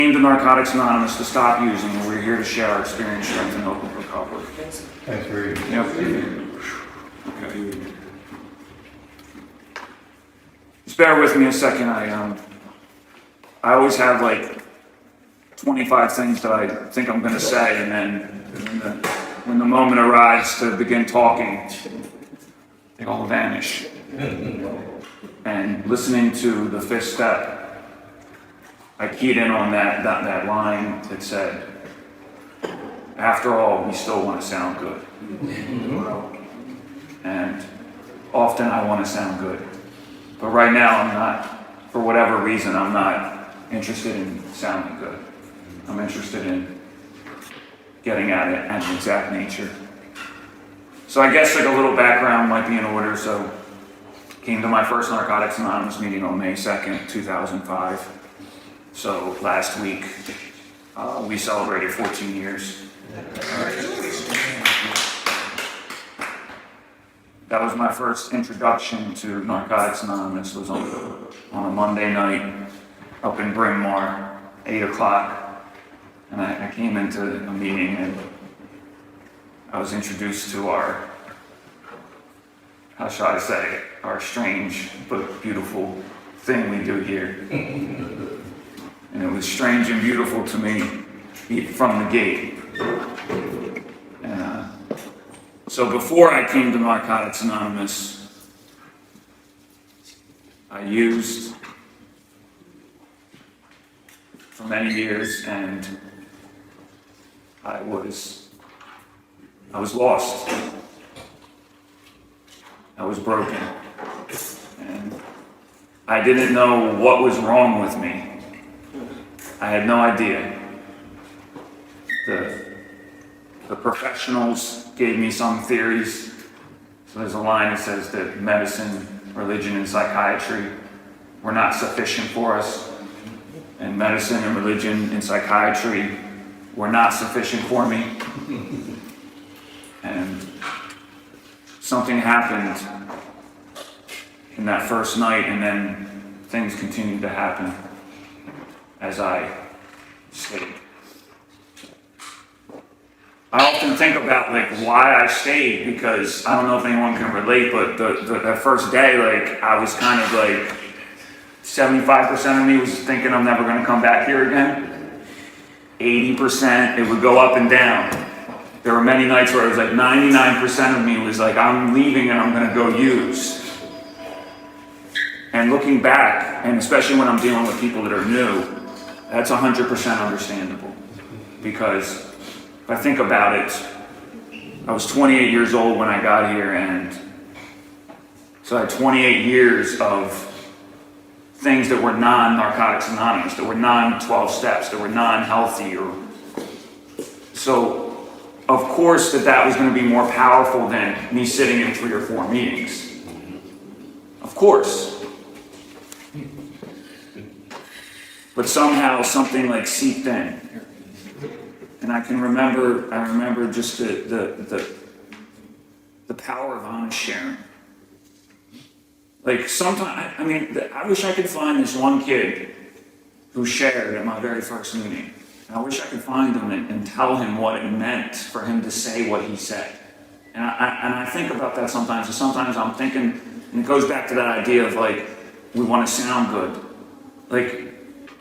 Came to Narcotics Anonymous to stop using, and we're here to share our experience, strength, and hope of recovery. Thanks for reading. Yep. Okay. Just bear with me a second. I always have like 25 things that I think I'm going to say, and then when the moment arrives to begin talking, they all vanish. And listening to the fifth step, I keyed in on that line that said, after all, we still want to sound good. And often I want to sound good. But right now I'm not, for whatever reason, I'm not interested in sounding good. I'm interested in getting at it at its exact nature. So I guess like a little background might be in order. So came to my first Narcotics Anonymous meeting on May 2nd, 2005. So last week, we celebrated 14 years. That was my first introduction to Narcotics Anonymous. It was on a Monday night up in Bryn Mawr, 8 o'clock. And I came into a meeting and I was introduced to our, how shall I say it, our strange but beautiful thing we do here. And it was strange and beautiful to me from the gate. And so before I came to Narcotics Anonymous, I used for many years, and I was lost. I was broken. And I didn't know what was wrong with me. I had no idea. The professionals gave me some theories. So there's a line that says that medicine, religion, and psychiatry were not sufficient for us. And medicine and religion and psychiatry were not sufficient for me. And something happened in that first night, and then things continued to happen as I stayed. I often think about like why I stayed, because I don't know if anyone can relate, but that first day, like I was kind of like 75% of me was thinking I'm never going to come back here again. 80%, it would go up and down. There were many nights where it was like 99% of me was like, I'm leaving and I'm going to go use. And looking back, and especially when I'm dealing with people that are new, that's 100% understandable. Because if I think about it, I was 28 years old when I got here, and so I had 28 years of things that were non-Narcotics Anonymous, that were non-12 steps, that were non-healthy. So, of course, that was going to be more powerful than me sitting in 3 or 4 meetings. Of course. But somehow something like seeped in. And I remember just the power of honest sharing. Like sometimes, I wish I could find this one kid who shared at my very first meeting. And I wish I could find him and tell him what it meant for him to say what he said. And I think about that sometimes, and sometimes I'm thinking, and it goes back to that idea of like, we want to sound good. Like,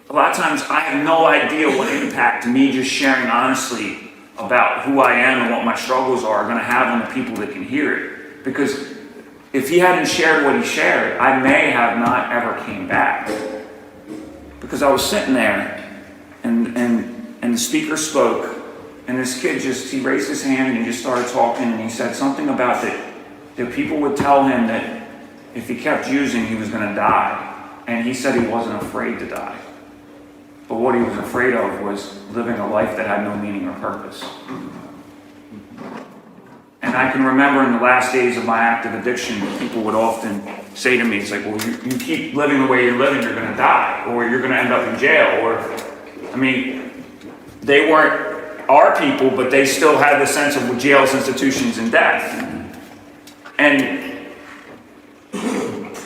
a lot of times I have no idea what impact me just sharing honestly about who I am and what my struggles are going to have on the people that can hear it. Because if he hadn't shared what he shared, I may have not ever came back. Because I was sitting there and the speaker spoke, and this kid he raised his hand and he just started talking, and he said something about that people would tell him that if he kept using, he was going to die. And he said he wasn't afraid to die. But what he was afraid of was living a life that had no meaning or purpose. And I can remember in the last days of my active addiction, people would often say to me, it's like, well, you keep living the way you're living, you're going to die, or you're going to end up in jail. Or, they weren't our people, but they still had the sense of jails, institutions, and death. And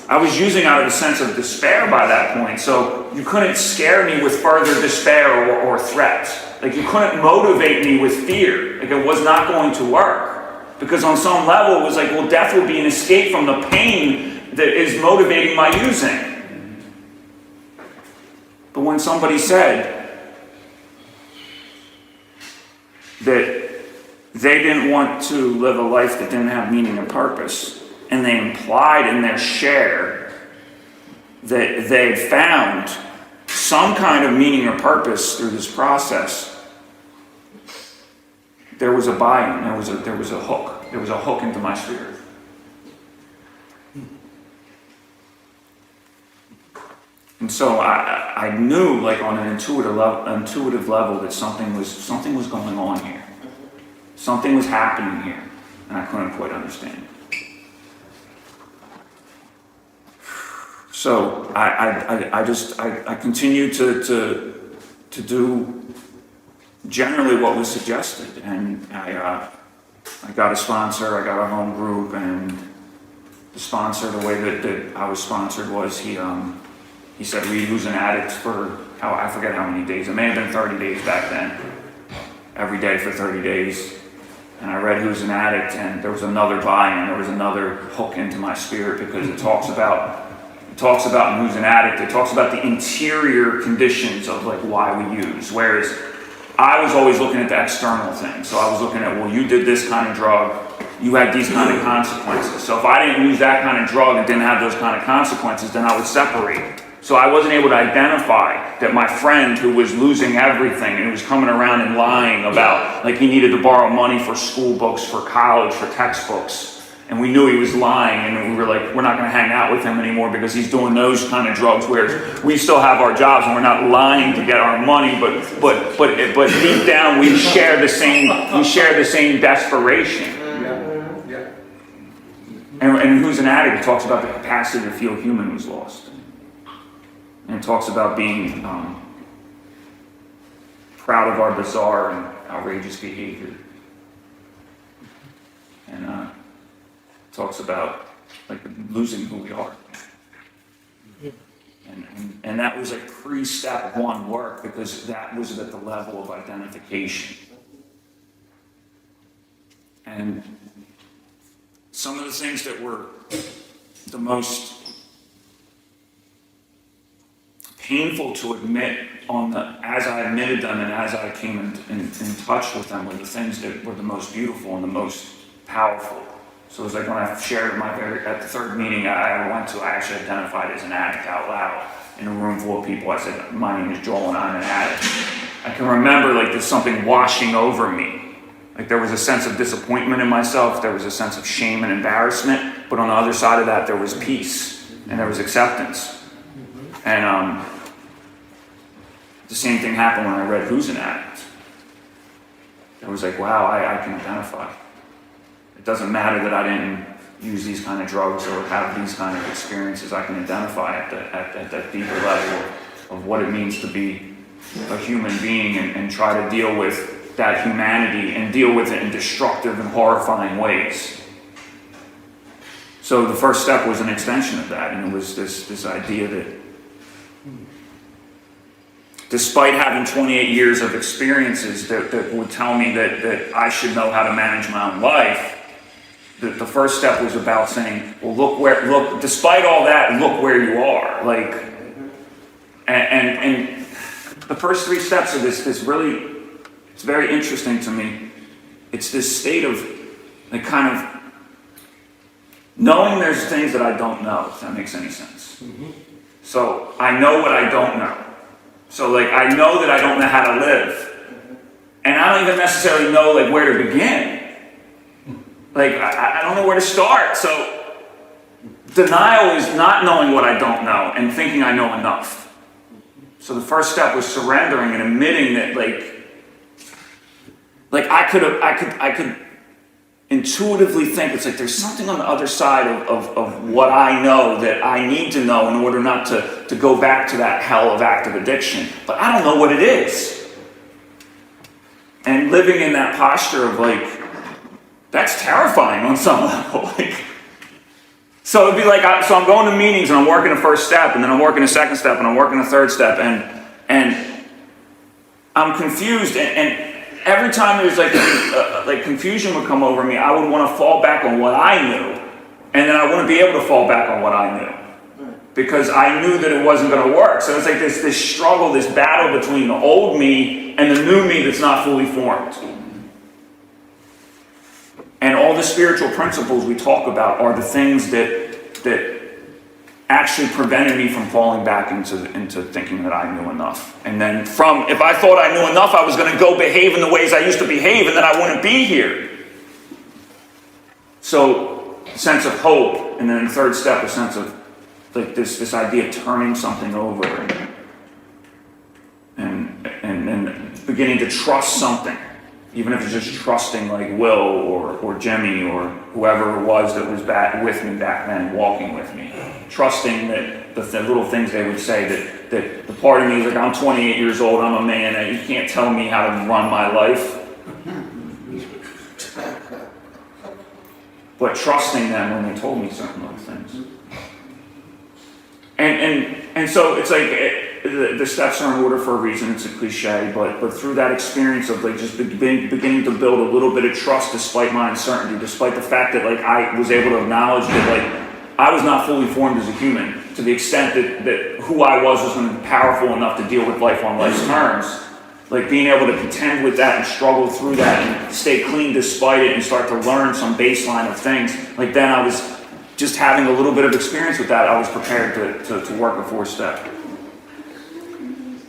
I was using out of a sense of despair by that point, so you couldn't scare me with further despair or threats. Like, you couldn't motivate me with fear. Like, it was not going to work. Because on some level, it was like, well, death would be an escape from the pain that is motivating my using. But when somebody said that they didn't want to live a life that didn't have meaning and purpose, and they implied in their share that they had found some kind of meaning or purpose through this process, there was a buy-in, there was a hook. There was a hook into my spirit. And so I knew, like, on an intuitive level, that something was going on here. Something was happening here, and I couldn't quite understand it. So I continued to do generally what was suggested, and I got a sponsor, I got a home group, and the sponsor, the way that I was sponsored was he said, read Who's an Addict for, I forget how many days, it may have been 30 days back then, every day for 30 days. And I read Who's an Addict, and there was another buy-in, there was another hook into my spirit, because it talks about in Who's an Addict, it talks about the interior conditions of, like, why we use, whereas I was always looking at the external things. So I was looking at, well, you did this kind of drug, you had these kind of consequences. So if I didn't use that kind of drug and didn't have those kind of consequences, then I would separate. So I wasn't able to identify that my friend who was losing everything and who was coming around and lying about, like, he needed to borrow money for school books, for college, for textbooks, and we knew he was lying, and we were like, we're not going to hang out with him anymore because he's doing those kind of drugs, where we still have our jobs and we're not lying to get our money, but deep down we share the same desperation. And Who's an Addict, it talks about the capacity to feel human was lost. And it talks about being proud of our bizarre and outrageous behavior. And it talks about, like, losing who we are. And that was like pre-step one work, because that was at the level of identification. And some of the things that were the most painful to admit as I admitted them and as I came in touch with them, were the things that were the most beautiful and the most powerful. So it was like when I shared at the third meeting I went to, I actually identified as an addict out loud in a room full of people. I said, my name is Joel and I'm an addict. I can remember, like, there's something washing over me. Like, there was a sense of disappointment in myself, there was a sense of shame and embarrassment, but on the other side of that there was peace and there was acceptance. And the same thing happened when I read Who's an Addict. It was like, wow, I can identify. It doesn't matter that I didn't use these kind of drugs or have these kind of experiences. I can identify at that deeper level of what it means to be a human being, and try to deal with that humanity and deal with it in destructive and horrifying ways. So the first step was an extension of that, and it was this idea that despite having 28 years of experiences that would tell me that I should know how to manage my own life, the first step was about saying, well, look, despite all that, look where you are. Like, and the first three steps of this really, it's very interesting to me. It's this state of, like, kind of knowing there's things that I don't know, if that makes any sense. Mm-hmm. So I know what I don't know. So, like, I know that I don't know how to live. And I don't even necessarily know, like, where to begin. Like, I don't know where to start. So denial is not knowing what I don't know and thinking I know enough. So the first step was surrendering and admitting that, like I could intuitively think, it's like there's something on the other side of what I know that I need to know in order not to go back to that hell of active addiction. But I don't know what it is. And living in that posture of, like, that's terrifying on some level. Like, So it'd be like, so I'm going to meetings and I'm working a first step, and then I'm working a second step, and I'm working a third step, and I'm confused, and every time there's like confusion would come over me, I would want to fall back on what I knew, and then I wouldn't be able to fall back on what I knew, because I knew that it wasn't going to work. So it's like this struggle, this battle between the old me and the new me that's not fully formed. And all the spiritual principles we talk about are the things that actually prevented me from falling back into thinking that I knew enough. And then if I thought I knew enough, I was going to go behave in the ways I used to behave, and then I wouldn't be here. So, a sense of hope, and then the third step, a sense of like this idea of turning something over and beginning to trust something. Even if it's just trusting like Will or Jimmy or whoever it was that was back with me back then, walking with me. Trusting that the little things they would say, that the part of me is like, I'm 28 years old, I'm a man, and you can't tell me how to run my life. But trusting them when they told me certain little things. And so it's like, the steps are in order for a reason, it's a cliche, but through that experience of like just beginning to build a little bit of trust despite my uncertainty, despite the fact that like I was able to acknowledge that like I was not fully formed as a human, to the extent that who I was going to be powerful enough to deal with life on life's terms. Like being able to contend with that and struggle through that and stay clean despite it and start to learn some baseline of things. Like then I was just having a little bit of experience with that, I was prepared to work a fourth step.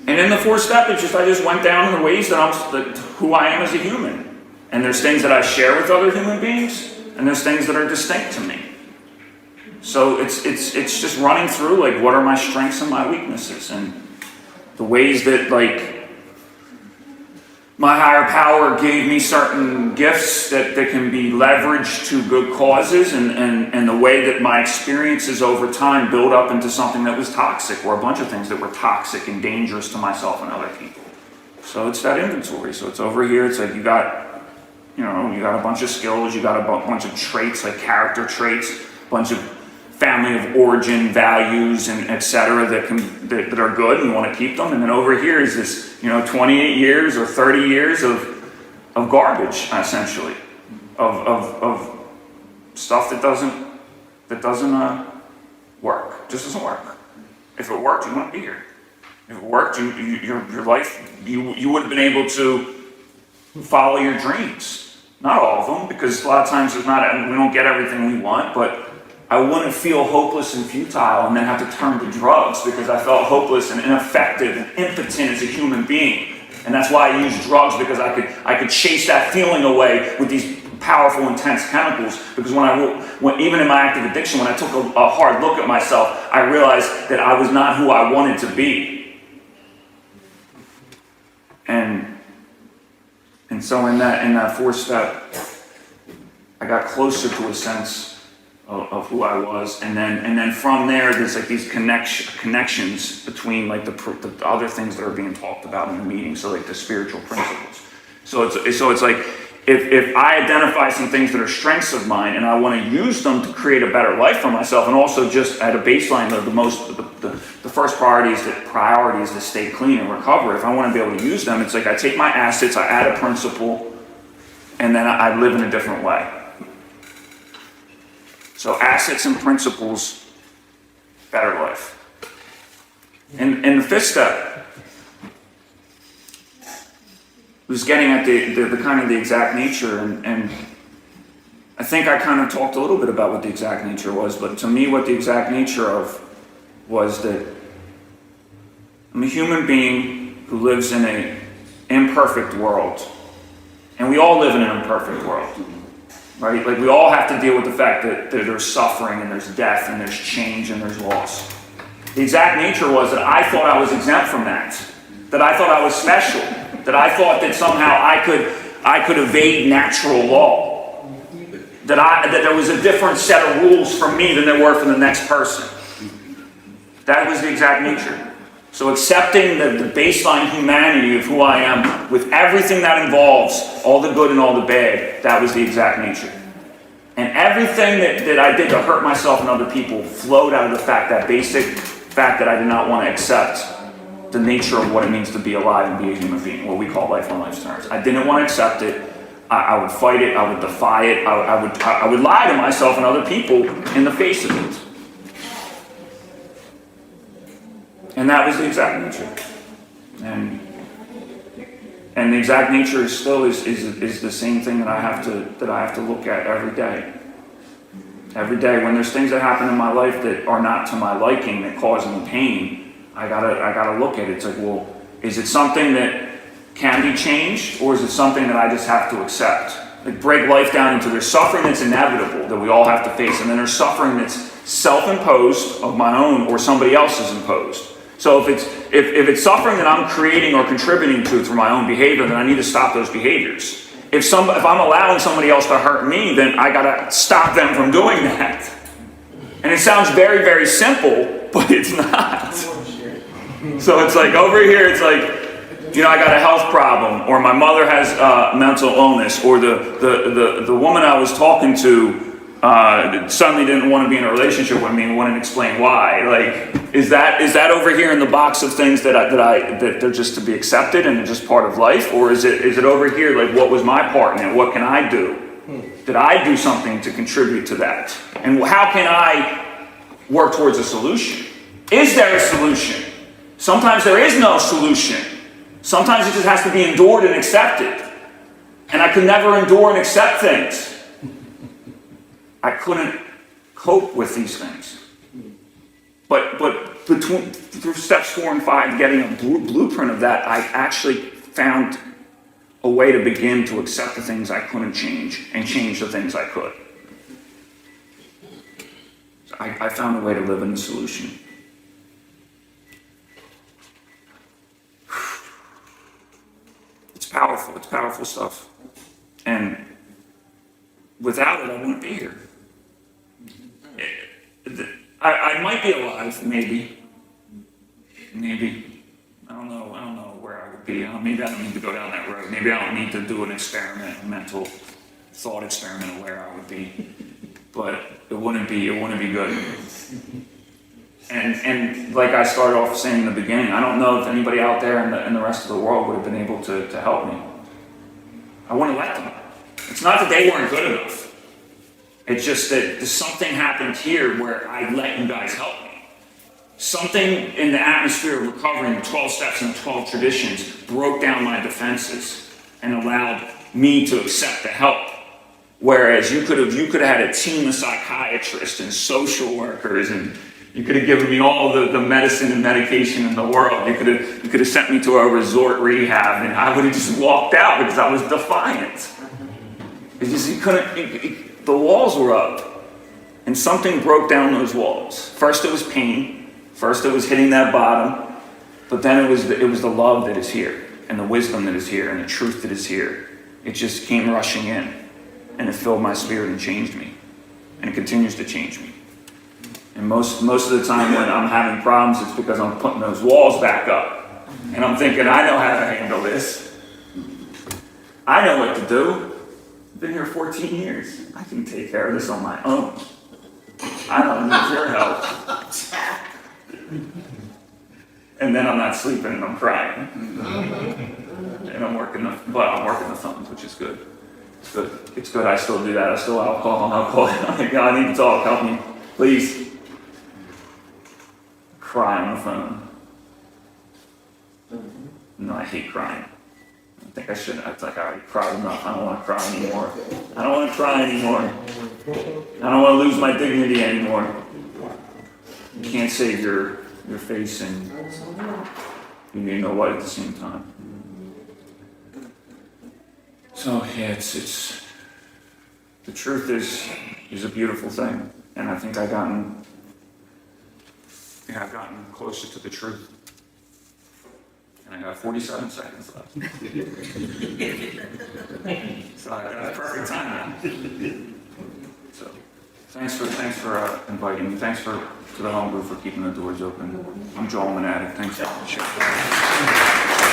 And in the fourth step, I just went down in the ways that who I am as a human. And there's things that I share with other human beings, and there's things that are distinct to me. So it's just running through like what are my strengths and my weaknesses, and the ways that like my higher power gave me certain gifts that can be leveraged to good causes, and the way that my experiences over time build up into something that was toxic, or a bunch of things that were toxic and dangerous to myself and other people. So it's that inventory. So it's over here, it's like you got a bunch of skills, you got a bunch of traits, like character traits, a bunch of family of origin values and etc. that are good, and you want to keep them. And then over here is this 28 years or 30 years of garbage, essentially, of stuff that doesn't work. Just doesn't work. If it worked, you wouldn't be here. If it worked, your life, you would have been able to follow your dreams. Not all of them, because a lot of times we don't get everything we want, but I wouldn't feel hopeless and futile and then have to turn to drugs because I felt hopeless and ineffective and impotent as a human being. And that's why I used drugs, because I could chase that feeling away with these powerful, intense chemicals. Because when even in my active addiction, when I took a hard look at myself, I realized that I was not who I wanted to be. And so in that fourth step, I got closer to a sense of who I was, and then from there, there's like these connections between like the other things that are being talked about in the meeting. So like the spiritual principles. So it's like if I identify some things that are strengths of mine, and I want to use them to create a better life for myself, and also just at a baseline of the first priority is to stay clean and recover. If I want to be able to use them, it's like I take my assets, I add a principle, and then I live in a different way. So assets and principles, better life. And the fifth step was getting at the kind of the exact nature, and I think I kind of talked a little bit about what the exact nature was, but to me what the exact nature of was that I'm a human being who lives in an imperfect world. And we all live in an imperfect world. Right? Like we all have to deal with the fact that there's suffering and there's death and there's change and there's loss. The exact nature was that I thought I was exempt from that I thought I was special, that I thought that somehow I could evade natural law, that there was a different set of rules for me than there were for the next person. That was the exact nature. So accepting the baseline humanity of who I am with everything that involves, all the good and all the bad, that was the exact nature. And everything that I did to hurt myself and other people flowed out of that basic fact that I did not want to accept the nature of what it means to be alive and be a human being, what we call life on life's terms. I didn't want to accept it. I would fight it. I would defy it. I would lie to myself and other people in the face of it. And that was the exact nature. And the exact nature is still is the same thing that I have to look at every day. Every day when there's things that happen in my life that are not to my liking, that cause me pain, I gotta look at it. It's like, well, is it something that can be changed, or is it something that I just have to accept? Like, break life down into, there's suffering that's inevitable that we all have to face, and then there's suffering that's self-imposed, of my own, or somebody else's imposed. So if it's suffering that I'm creating or contributing to through my own behavior, then I need to stop those behaviors. If I'm allowing somebody else to hurt me, then I gotta stop them from doing that. And it sounds very, very simple, but it's not. So it's like, over here, it's like, I got a health problem, or my mother has mental illness, or the woman I was talking to suddenly didn't want to be in a relationship with me and wouldn't explain why. Like, is that over here in the box of things that they're just to be accepted and they're just part of life, or is it over here, like, what was my part in it? What can I do? Did I do something to contribute to that? And how can I work towards a solution? Is there a solution? Sometimes there is no solution. Sometimes it just has to be endured and accepted. And I could never endure and accept things. I couldn't cope with these things. But through steps 4 and 5, getting a blueprint of that, I actually found a way to begin to accept the things I couldn't change and change the things I could. So I found a way to live in the solution. It's powerful stuff. And without it, I wouldn't be here. I might be alive, maybe. I don't know where I would be. Maybe I don't need to go down that road. Maybe I don't need to do an experiment, a mental thought experiment of where I would be. But it wouldn't be good. And like I started off saying in the beginning, I don't know if anybody out there in the rest of the world would have been able to help me. I wouldn't let them. It's not that they weren't good enough. It's just that something happened here where I let you guys help me. Something in the atmosphere of recovery, the 12 steps and the 12 traditions, broke down my defenses and allowed me to accept the help. Whereas you could have had a team of psychiatrists and social workers, and you could have given me all the medicine and medication in the world. You could have sent me to a resort rehab, and I would have just walked out because I was defiant. It's just the walls were up, and something broke down those walls. First it was pain. First it was hitting that bottom, but then it was the love that is here, and the wisdom that is here, and the truth that is here. It just came rushing in, and it filled my spirit and changed me, and it continues to change me. And most of the time when I'm having problems, it's because I'm putting those walls back up. And I'm thinking, I know how to handle this. I know what to do. I've been here 14 years. I can take care of this on my own. I don't need your help. And then I'm not sleeping and I'm crying. And I'm working the thumbs, which is good. It's good. I still do that. I still alcohol. I need to talk. Help me, please. Cry on the phone. No, I hate crying. I think I shouldn't. It's like I already cried enough. I don't want to cry anymore. I don't want to cry anymore. I don't want to lose my dignity anymore. You can't save your face and you know what at the same time. So yeah, it's the truth is a beautiful thing, and I think I've gotten closer to the truth. And I got 47 seconds left. So I got perfect time now. So thanks for inviting me. Thanks to the home group for keeping the doors open. I'm Joel, an addict. Thanks for sharing.